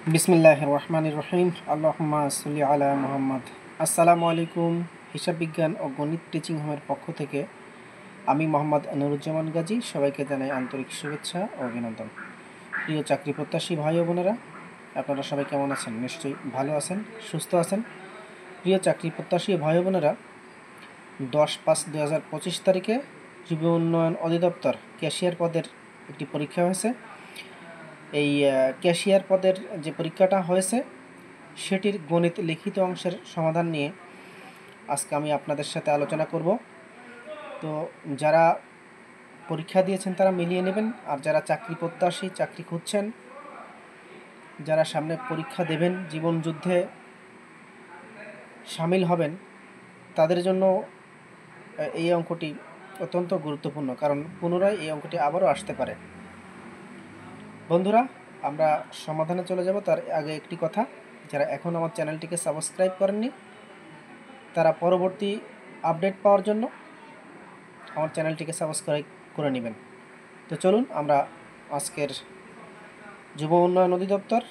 বিসমিল্লাহির রহমানির রহিম। আল্লাহুম্মা সাল্লি আলা মুহাম্মদ। আসসালামু আলাইকুম। হিসাব বিজ্ঞান ও গণিত টিচিং হোমের পক্ষ থেকে আমি মোহাম্মদ নুরুজ্জামান গাজী সবাইকে জানাই আন্তরিক শুভেচ্ছা ও অভিনন্দন। প্রিয় চাকরি প্রত্যাশী ভাই ও বোনেরা, আপনারা সবাই কেমন আছেন? নিশ্চয়ই ভালো আছেন, সুস্থ আছেন। প্রিয় চাকরি প্রত্যাশী ভাই ও বোনেরা, 10/5/2025 তারিখে যুব উন্নয়ন অধিদপ্তর ক্যাশিয়ার পদের একটি পরীক্ষা হয়েছে। এই ক্যাশিয়ার পদের যে পরীক্ষাটা হয়েছে সেটির গণিত লিখিত অংশের সমাধান নিয়ে আজকে আমি আপনাদের সাথে আলোচনা করব। তো যারা পরীক্ষা দিয়েছেন তারা মিলিয়ে নেবেন, আর যারা চাকরি প্রত্যাশী, চাকরি খুঁজছেন, যারা সামনে পরীক্ষা দেবেন, জীবন যুদ্ধে সামিল হবেন, তাদের জন্য এই অঙ্কটি অত্যন্ত গুরুত্বপূর্ণ, কারণ পুনরায় এই অঙ্কটি আবারও আসতে পারে। বন্ধুরা, আমরা সমাধানে চলে যাব তার আগে একটি কথা, যারা এখন আমার চ্যানেলটিকে সাবস্ক্রাইব করেননি তারা পরবর্তী আপডেট পাওয়ার জন্য আমার চ্যানেলটিকে সাবস্ক্রাইব করে নেবেন। তো চলুন আমরা আজকের যুব উন্নয়ন অধিদপ্তর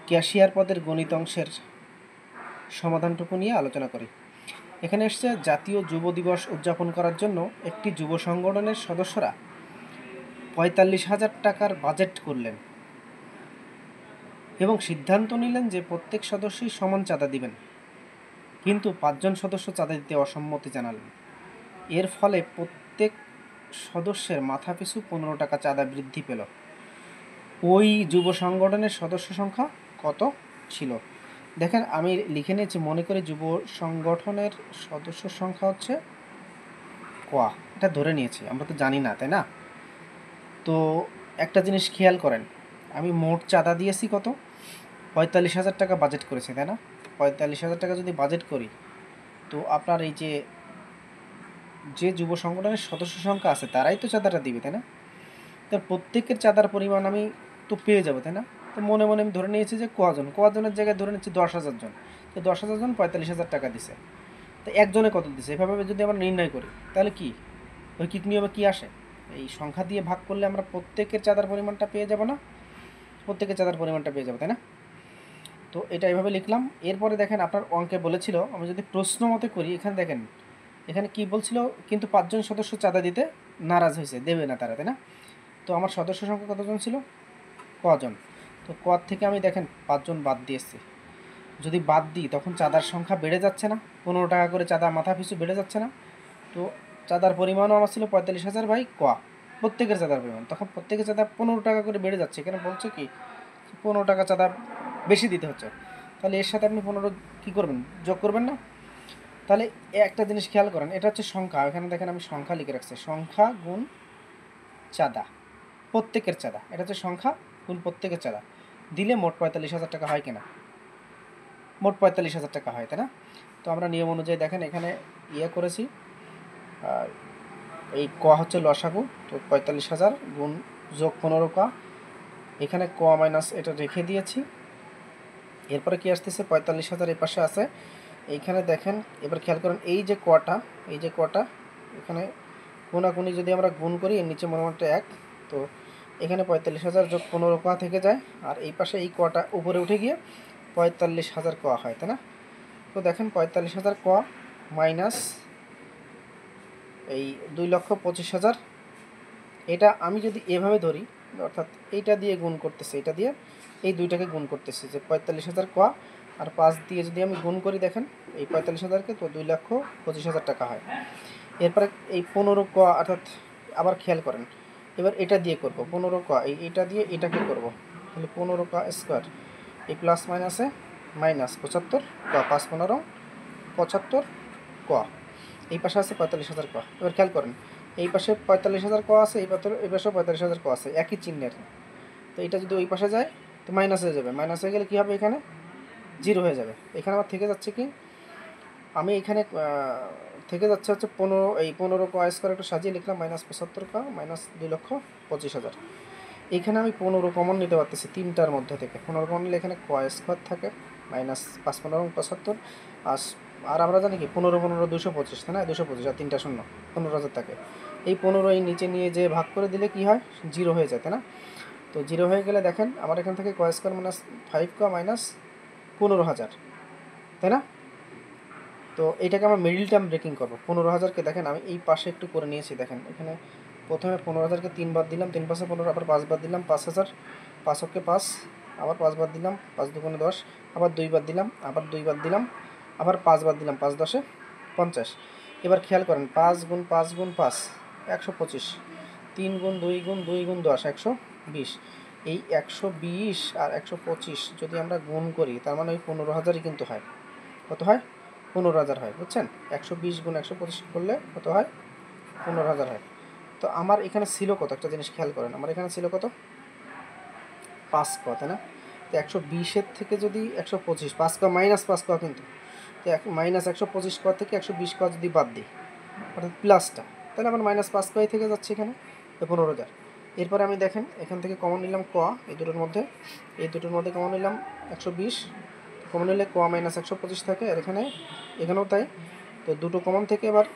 ক্যাশিয়ার পদের গণিত অংশের সমাধানটুকু নিয়ে আলোচনা করি। এখানে এসছে, জাতীয় যুব দিবস উদযাপন করার জন্য একটি যুব সংগঠনের সদস্যরা 45,000 টাকার বাজেট করলেন এবং সিদ্ধান্ত নিলেন যে প্রত্যেক সদস্যই সমান চাঁদা দিবেন, কিন্তু 5 জন সদস্য চাঁদা দিতে অসম্মতি জানালেন। এর ফলে প্রত্যেক সদস্যের মাথাপিছু 15 টাকা চাঁদা বৃদ্ধি পেল। ওই যুব সংগঠনের সদস্য সংখ্যা কত ছিল? দেখেন, আমি লিখে নিয়েছি, মনে করি যুব সংগঠনের সদস্য সংখ্যা হচ্ছে কোয়া, এটা ধরে নিয়েছি, আমরা তো জানি না, তাই না? তো একটা জিনিস খেয়াল করেন, আমি মোট চাঁদা দিয়েছি কত? 45,000 টাকা বাজেট করেছি, তাই না? 45,000 টাকা যদি বাজেট করি, তো আপনার এই যে যুব সংগঠনের সদস্য সংখ্যা আছে তারাই তো চাঁদাটা দিবে, তাই না? তার প্রত্যেকের চাঁদার পরিমাণ আমি তো পেয়ে যাবো, তাই না? তো মনে মনে আমি ধরে নিয়েছি যে কজনের জায়গায় ধরে নিচ্ছি 10,000 জন। তো 10,000 জন 45,000 টাকা দিছে, তো একজনে কত দিছে এভাবে যদি আমরা নির্ণয় করি, তাহলে কি ওই কিক নিয়মে কী আসে? এই সংখ্যা দিয়ে ভাগ করলে আমরা প্রত্যেকের চাঁদার পরিমাণটা পেয়ে যাব না? প্রত্যেকের চাঁদার পরিমাণটা পেয়ে যাবো, তাই না? তো এটা এভাবে লিখলাম। এরপরে দেখেন, আপনার অঙ্কে বলেছিল, আমি যদি প্রশ্ন মতে করি, এখানে দেখেন, এখানে কি বলছিল, কিন্তু 5 জন সদস্য চাঁদা দিতে নারাজ হয়েছে, দেবে না তারা, তাই না? তো আমার সদস্য সংখ্যা কতজন ছিল? কজন? তো কর থেকে আমি দেখেন 5 জন বাদ দিয়েছি। যদি বাদ দিই তখন চাঁদার সংখ্যা বেড়ে যাচ্ছে না? 15 টাকা করে চাঁদা মাথা পিছু বেড়ে যাচ্ছে না? তো চাঁদার পরিমাণও আমার ছিল 45,000 বাই প্রত্যেকের চাঁদার পরিমাণ, তখন প্রত্যেকের চাঁদা 15 টাকা করে বেড়ে যাচ্ছে। এখানে বলছে কি 15 টাকা চাঁদা বেশি দিতে হচ্ছে, তাহলে এর সাথে আপনি 15 কী করবেন? যোগ করবেন না? তাহলে একটা জিনিস খেয়াল করেন, এটা হচ্ছে সংখ্যা, এখানে দেখেন আমি সংখ্যা লিখে রাখছি, সংখ্যা গুণ চাঁদা, প্রত্যেকের চাঁদা, এটা হচ্ছে সংখ্যা গুণ প্রত্যেকের চাঁদা, দিলে মোট 45,000 টাকা হয় কিনা? মোট 45,000 টাকা হয়, তাই না? তো আমরা নিয়ম অনুযায়ী দেখেন এখানে করেছি, আর এই হচ্ছে লসাগু, তো 45,000 গুণ যোগ 15 এখানে মাইনাস এটা রেখে দিয়েছি। এরপরে কি আসতেছে? 45,000 এই পাশে আছে, এইখানে দেখেন, এবার খেয়াল করেন, এই যে কটা এখানে কোনাকুনি যদি আমরা গুণ করি, এর নিচে মোটামুটি 1, তো এখানে 45,000 যোগ 15 থেকে যায়, আর এই পাশে এই কটা উপরে উঠে গিয়ে 45,000 হয়, তাই না? তো দেখেন 45,000 মাইনাস এই 2,25,000, এটা আমি যদি এভাবে ধরি, অর্থাৎ এইটা দিয়ে গুণ করতেছে, এটা দিয়ে এই দুইটাকে গুণ করতেছে, যে 45,000 আর 5 দিয়ে যদি আমি গুণ করি, দেখেন এই 45,000কে, তো 2,25,000 টাকা হয়। এরপরে এই 15 অর্থাৎ আবার খেয়াল করেন, এবার এটা দিয়ে করব 15 এইটা দিয়ে এটাকে করব, তাহলে 15 স্কোয়ার, এই প্লাস মাইনাসে মাইনাস 75 5 15 75 এই পাশে আছে 45,000 এবার খেয়াল করেন, এই পাশে 45,000 আছে, এই পাশে 45,000 আছে, একই চিহ্নের। তো এটা যদি ওই পাশে যায় তো মাইনাস হয়ে যাবে, মাইনাস হয়ে গেলে কী হবে? এখানে 0 হয়ে যাবে। এখানে আমার থেকে যাচ্ছে কি, আমি এখানে থেকে যাচ্ছে হচ্ছে 15 স্কোয়ার একটু সাজিয়ে লিখলাম, মাইনাস 75 মাইনাস 2,25,000। এইখানে আমি 15 কমন নিতে পারতেছি তিনটার মধ্যে থেকে, 15 কমন নিলে এখানে স্কোয়ার থাকে, মাইনাস 5 15 75, আর আমরা জানি কি 15 15 225, তাই না? 225 আর 3টা শূন্য, 15,000 থাকে। এই 15 এই নিচে নিয়ে যে ভাগ করে দিলে কি হয়? 0 হয়ে যায়, তাই না? তো তো 0 হয়ে গেলে দেখেন আমার এখান থেকে ক স্কোয়ার মাইনাস 5ক মাইনাস 15,000, তাই না? তো এইটাকে আমরা মিডিল টার্ম ব্রেকিং করবো। 15,000কে দেখেন আমি এই পাশে একটু করে নিয়েছি। দেখেন এখানে প্রথমে 15,000কে 3 বার দিলাম, 3 পাশে 15, আবার 5 বার দিলাম, 5,000, 5কে 5, আবার 5 বার দিলাম, 5 দুগুণে 10, আবার 2 বার দিলাম, আবার 2 বার দিলাম, আবার 5 বার দিলাম, 5 10 50। এবার খেয়াল করেন 5 গুণ 5 গুণ 5 125, 3 গুণ 2 গুণ 2 গুণ 10 120। এই 120 আর 125 যদি আমরা গুণ করি তার মানে ওই 15,000ই কিন্তু হয়। কত হয়? 15,000 হয়, বুঝছেন? 120 গুণ 125 করলে কত হয়? 15,000 হয়। তো আমার এখানে ছিল কত, একটা জিনিস খেয়াল করেন, আমার এখানে ছিল কত? 5ক, তাই না? তো 120-এর থেকে যদি 125, 5ক মাইনাস 5ক কিন্তু, তো মাইনাস 125ক থেকে 120ক যদি বাদ দিই অর্থাৎ প্লাসটা, তাহলে আমার মাইনাস 5কই থেকে যাচ্ছে এখানে 15,000। এরপরে আমি দেখেন এখান থেকে কমন নিলাম ক, এই দুটোর মধ্যে কমন নিলাম 120, কমন নিলে ক মাইনাস 125 থাকে, আর এখানেও তাই। তো দুটো কমন থেকে এবার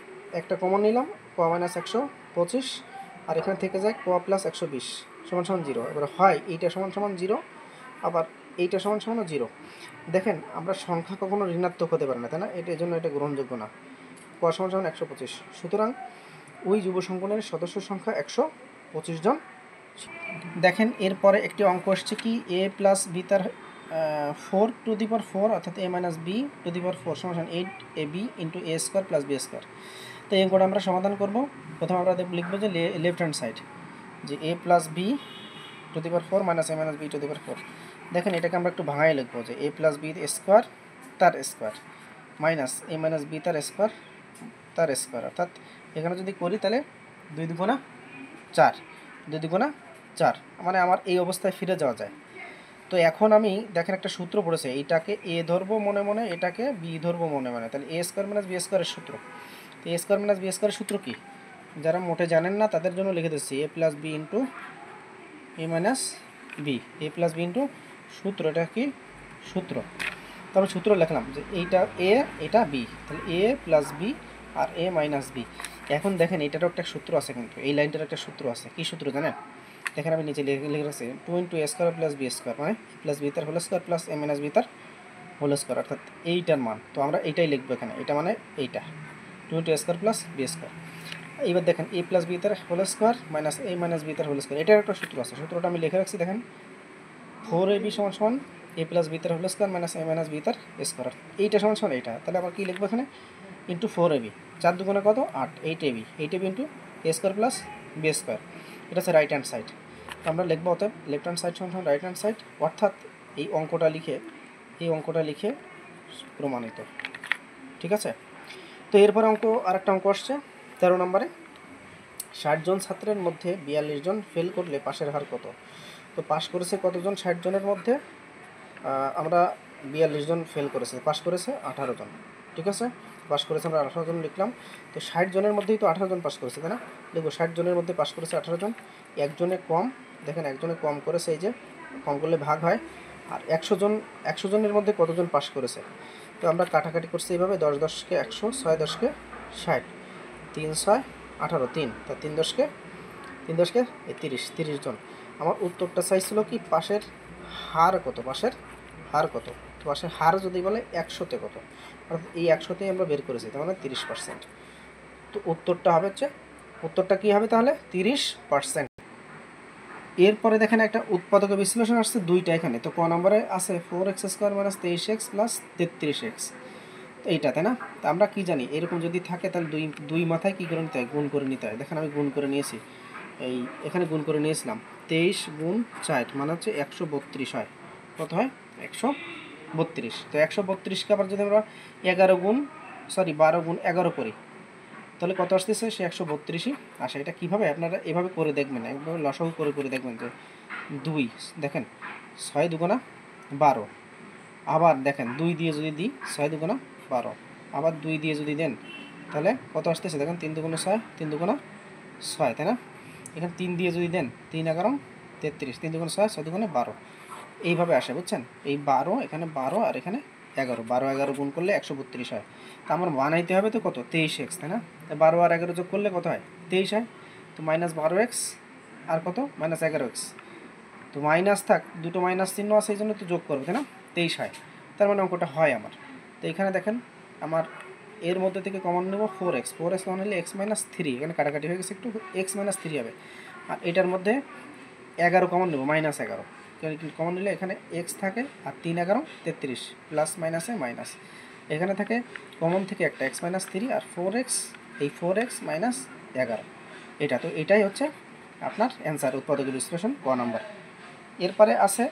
একটা কমন নিলাম ক মাইনাস 125, আর এখানে থেকে যায় ক প্লাস 120 সমান সমান 0। এবার হয় এইটা সমান সমান 0, আবার এইটা সমান সমান 0। দেখেন আমরা সংখ্যা কখনো ঋণাত্মক হতে পারে না, তাই না? এই জন্য এটা গ্রহণযোগ্য না। ক সমান সমান 125, সুতরাং ওই যুব সংগঠনের সদস্য সংখ্যা 125 জন। দেখেন এরপরে একটি অঙ্ক আসছে কি a প্লাস বি তার 4 টু দি পাওয়ার 4 অর্থাৎ a minus B to the power 4 সমান 8ab into a square plus B square. তো এই অঙ্কটা আমরা সমাধান করব। প্রথমে আমরা লিখবো যে লেফট হ্যান্ড সাইড, যে a plus B to the power 4 minus a minus B to the power 4। দেখেন এটাকে আমরা একটু ভাঙাই লিখবো যে a প্লাস বি স্কোয়ার তার square minus a minus B তার স্কোয়ার অর্থাৎ এখানে যদি করি তাহলে 2 দুগুণা 4, 2 দুগুণা 4, মানে আমার এই অবস্থায় ফিরে যাওয়া যায়। তো এখন আমি দেখেন একটা সূত্র পড়েছে, এইটাকে এ ধরবো মনে মনে, এটাকে বি ধরবো মনে মনে, তাহলে এ স্কোয়ার মাইনাস বি স্কোয়ারের সূত্র। তো এ স্কোয়ার মাইনাস বি স্কোয়ারের সূত্র কি, যারা মোটে জানেন না তাদের জন্য লিখে দিচ্ছি, এ প্লাস বি ইন্টু এ মাইনাস বি, এ প্লাস বি ইন্টু সূত্র, এটা কি সূত্র। তারপর সূত্র লিখলাম যে এইটা এ এটা বি, তাহলে এ প্লাস বি আর এ মাইনাস বি। এখন দেখেন এটারও একটা সূত্র আছে, কিন্তু এই লাইনটার একটা সূত্র আছে। কি সূত্র জানেন? দেখেন আমি নিচে লিখে রাখছি 2 into A square plus B square, মানে প্লাস বি তার হোল স্কোয়ার প্লাস এ মাইনাস বি তার হোল স্কোয়ার, অর্থাৎ এইটার মান। তো আমরা এইটাই লিখবো এখানে, এটা মানে এইটা 2 into A square plus B square. এইবার দেখেন এ প্লাস বি তার হোল স্কোয়ার মাইনাস এ মাইনাস বি তার হোল স্কোয়ার, এটার একটা সূত্র আছে। সূত্রটা আমি লিখে রাখছি, দেখেন 4ab সমান সমান এ প্লাস বি তার হোল স্কোয়ার মাইনাস এ মাইনাস বি তার স্কোয়ার, এইটা সমান সমান এইটা। তাহলে আবার কী লিখবো এখানে? ইন্টু 4ab, 4 দুগুণে কত 8, 8ab into A square plus B square. এটা হচ্ছে রাইট হ্যান্ড সাইড। তো আমরা লিখবো অতএব লেফট হ্যান্ড সাইড সমান রাইট হ্যান্ড সাইড, অর্থাৎ এই অঙ্কটা লিখে প্রমাণিত। ঠিক আছে? তো এরপরে আরেকটা অঙ্ক আসছে 13 নম্বরে, 60 জন ছাত্রের মধ্যে 42 জন ফেল করলে পাশের হার কত? তো পাশ করেছে কতজন? 60 জনের মধ্যে আমরা 42 জন ফেল করেছে, পাশ করেছে 18 জন। ঠিক আছে, পাশ করেছে আমরা 18 জন লিখলাম। তো 60 জনের মধ্যেই তো 18 জন পাশ করেছে, তাই না? দেখবো 60 জনের মধ্যে পাশ করেছে 18 জন, একজনে কম, দেখেন একজনে কম করেছে, এই যে কম করলে ভাগ হয়। আর 100 জনের মধ্যে কতজন পাশ করেছে? তো আমরা কাটাকাটি করছি এইভাবে, 10 10কে 100, 6 10কে 60, 3 6 18, 3, তা 3 10কে 30 জন। আমার উত্তরটা চাইছিল কি পাশের হার কত, পাশের হার কত। তো পাশের হার যদি বলে 100-তে কত, অর্থাৎ এই 100-তেই আমরা বের করেছি, তার মানে 30%। তো উত্তরটা কী হবে তাহলে? 30%। এরপরে দেখেন একটা উৎপাদক বিশ্লেষণ আসছে দুইটা এখানে। তো ক নম্বরে আছে 4x square minus 23x plus 33x, এইটা, তাই না? তো আমরা কি জানি, এরকম যদি থাকে তাহলে দুই মাথায় কী করে নিতে হয়? গুণ করে নিতে হয়। দেখেন আমি গুণ করে নিয়েছি, এখানে গুণ করে নিয়েছিলাম 23 গুণ 4 মানে হচ্ছে 132 হয়। কত হয়? 132। তো 132কে আবার যদি আমরা 12 গুণ 11 করি তাহলে কত আসতেছে? সে 132ই আসে। এটা কীভাবে আপনারা এভাবে করে দেখবেন, একভাবে লসাগু করে দেখবেন যে 2, দেখেন 6 দুগুণা 12, আবার দেখেন 2 দিয়ে যদি দিই 6 দুগুণা 12, আবার 2 দিয়ে যদি দেন তাহলে কত আসতেছে? দেখেন 3 দুগুণা 6, 3 দুগুণা 6, তাই না? এখানে 3 দিয়ে যদি দেন 3 11 33, 3 দুগুণা 6, 6 দুগুণা 12, এইভাবে আসে, বুঝছেন? এই 12, এখানে 12 আর এখানে 11, 12 11 গুণ করলে 132 হয়। তা আমার বানাইতে হবে তো কত? 23x, তাই না? 12 আর 11 যোগ করলে কত হয়? 23 হয়। তো -12x আর কত? -11x, তো মাইনাস থাক, দুটো মাইনাস চিহ্ন আছে এই জন্য তো যোগ করবে, তাই না? 23 হয়, তার মানে অঙ্কটা হয় আমার। তো এখানে দেখেন আমার এর মধ্যে থেকে কমন নেব 4x, 4x কমন নিলে x মাইনাস 3, এখানে কাটাকাটি হয়ে গেছে একটু, x মাইনাস 3 হবে। আর এটার মধ্যে 11 কমন নেব, মাইনাস 11 কমন নিলে এখানে x থাকে, আর 3 11 33, প্লাস মাইনাসে মাইনাস, এখানে থাকে কমন থেকে একটা x মাইনাস 3 আর 4x, এই 4x মাইনাস 11, এটা। তো এটাই হচ্ছে আপনার অ্যান্সার, উৎপাদকের এক্সপ্রেশন ক নাম্বার। এরপরে আছে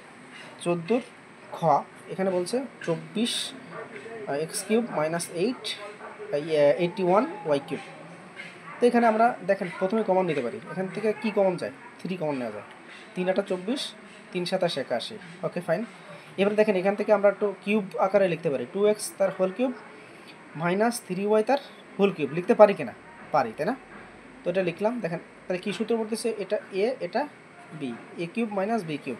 14 খ, এখানে বলছে 24 x cube minus 81 y cube. তো এখানে আমরা দেখেন প্রথমে কমন নিতে পারি, এখান থেকে কি কমন যায়, 3 কমন নেওয়া যায়, 3 8 24, 3 7 81, ওকে ফাইন। এবার দেখেন এখান থেকে আমরা একটু কিউব আকারে লিখতে পারি, 2x তার হোল কিউব মাইনাস 3y তার হোল কিউব, লিখতে পারি কিনা? পারি, তাই না? তো এটা লিখলাম। দেখেন তাহলে কী সূত্র পড়তেছে, এটা এ, এটা বি, এ কিউব মাইনাস বি কিউব।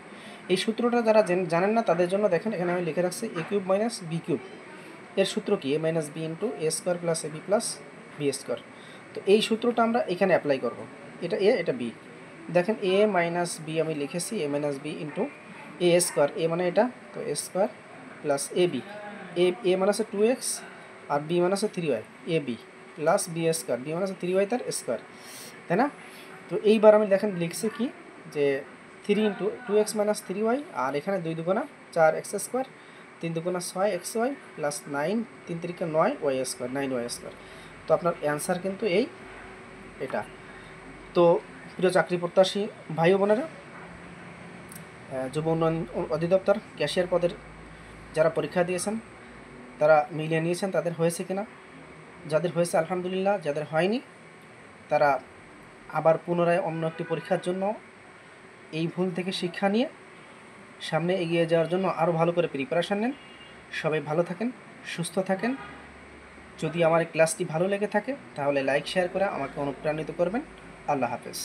এই সূত্রটা যারা জানেন না তাদের জন্য দেখেন এখানে আমি লিখে রাখছি এ কিউব মাইনাস বি কিউব, এর সূত্র কি, এ minus B into A square plus A B plus B square. তো এই সূত্রটা আমরা এখানে অ্যাপ্লাই করব, এটা এ, এটা বি। দেখেন এ মাইনাস বি আমি লিখেছি A minus B into A square, A মানে এটা, তো A square plus A B, A মানে আছে 2x আর বি মানে আছে 3y, A B plus B square, B মানে আছে 3y তার স্কোয়ার, তাই না? তো এইবার আমি দেখেন লিখছি কি, যে 3 ইন্টু 2x মাইনাস 3y, আর এখানে 2 দুগুণা 4x স্কোয়ার, 3 দুগুণা 6xy plus 9, 3 3 9 Y square, 9y square. তো আপনার অ্যান্সার কিন্তু এটা। তো প্রিয় চাকরি প্রত্যাশী ভাই ও বোনেরা, যুব উন্নয়ন অধিদপ্তর ক্যাশিয়ার পদের যারা পরীক্ষা দিয়েছেন তারা মিলিয়ে নিয়েছেন তাদের হয়েছে কিনা, যাদের হয়েছে আলহামদুলিল্লাহ, যাদের হয়নি তারা আবার পুনরায় অন্য একটি পরীক্ষার জন্য এই ভুল থেকে শিক্ষা নিয়ে সামনে এগিয়ে যাওয়ার জন্য আরও ভালো করে প্রিপারেশান নেন। সবাই ভালো থাকেন, সুস্থ থাকেন। যদি আমার এই ক্লাসটি ভালো লেগে থাকে তাহলে লাইক শেয়ার করে আমাকে অনুপ্রাণিত করবেন। আল্লাহ হাফেজ।